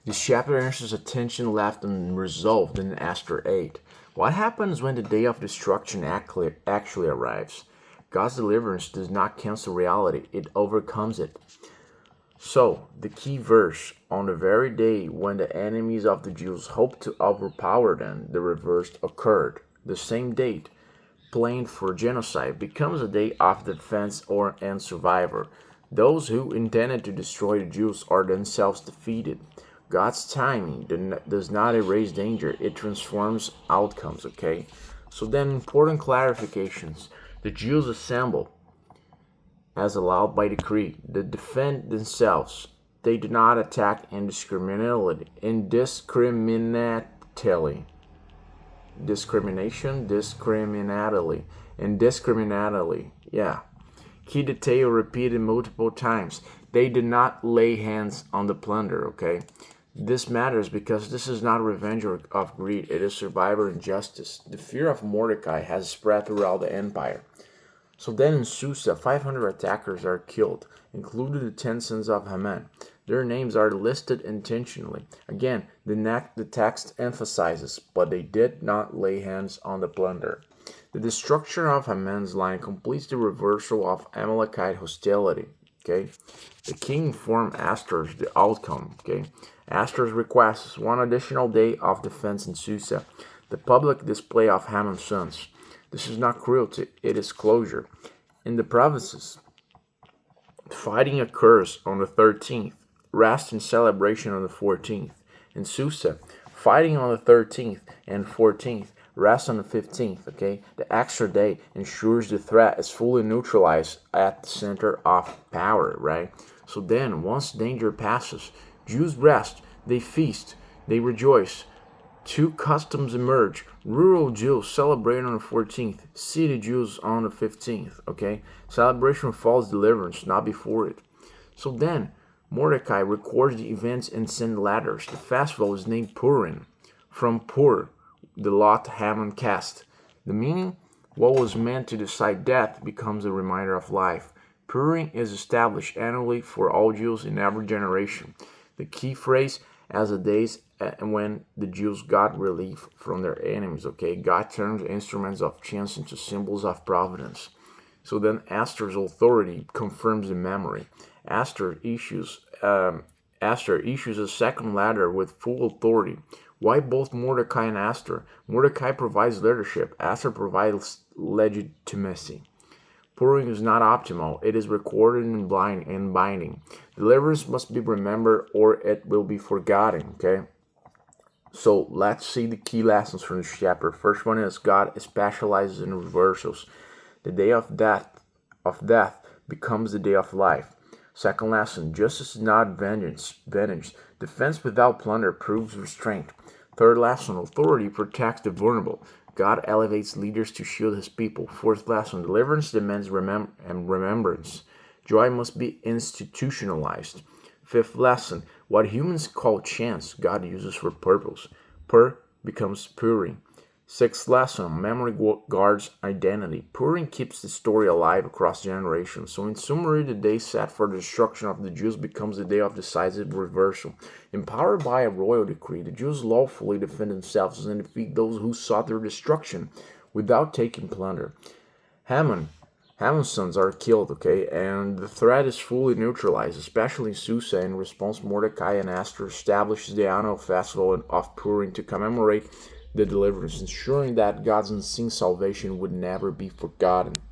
This chapter answers a tension left unresolved in Esther 8. What happens when the day of destruction actually arrives? God's deliverance does not cancel reality, it overcomes it. So, the key verse: on the very day when the enemies of the Jews hoped to overpower them, the reverse occurred. The same date, planned for genocide, becomes a day of defense and survivor. Those who intended to destroy the Jews are themselves defeated. God's timing does not erase danger, it transforms outcomes, okay? So then, important clarifications. The Jews assemble as allowed by decree. They defend themselves. They do not attack indiscriminately. Indiscriminately. Yeah. Key detail repeated multiple times. They did not lay hands on the plunder, okay? This matters because this is not revenge of greed, it is survivor and justice. The fear of Mordecai has spread throughout the empire. So then in Susa, 500 attackers are killed, including the 10 sons of Haman. Their names are listed intentionally. Again, the text emphasizes, but they did not lay hands on the plunder. The destruction of Haman's line completes the reversal of Amalekite hostility. Okay, the king informed Esther the outcome. Okay, Esther's requests one additional day of defense in Susa, the public display of Haman's sons. This is not cruelty, it is closure. In the provinces, fighting occurs on the 13th, rest and celebration on the 14th. In Susa, fighting on the 13th and 14th, rest on the 15th, okay? The extra day ensures the threat is fully neutralized at the center of power, right? So then, once danger passes, Jews rest, they feast, they rejoice. Two customs emerge. Rural Jews celebrate on the 14th, city Jews on the 15th, okay? Celebration follows deliverance, not before it. So then, Mordecai records the events and sends letters. The festival is named Purim, from Pur, the lot Haman cast. The meaning, what was meant to decide death, becomes a reminder of life. Purim is established annually for all Jews in every generation. The key phrase, as the days when the Jews got relief from their enemies, okay? God turns instruments of chance into symbols of providence. So then Esther's authority confirms the memory. Esther issues a second letter with full authority. Why both Mordecai and Esther? Mordecai provides leadership. Esther provides legitimacy. Purim is not optional. It is recorded in binding. Deliverance must be remembered or it will be forgotten, okay? So let's see the key lessons from this chapter. First one is God specializes in reversals. The day of death becomes the day of life. Second lesson, justice is not vengeance. Defense without plunder proves restraint. Third lesson, authority protects the vulnerable. God elevates leaders to shield his people. Fourth lesson, deliverance demands remembrance. Joy must be institutionalized. Fifth lesson, what humans call chance, God uses for purpose. Becomes Purim. Sixth lesson, memory guards identity. Purim keeps the story alive across generations. So in summary, the day set for the destruction of the Jews becomes the day of decisive reversal. Empowered by a royal decree, the Jews lawfully defend themselves and defeat those who sought their destruction without taking plunder. Haman's sons are killed, okay, and the threat is fully neutralized, especially in Susa. In response, Mordecai and Esther establishes the annual festival of Purim to commemorate the deliverance, ensuring that God's unseen salvation would never be forgotten.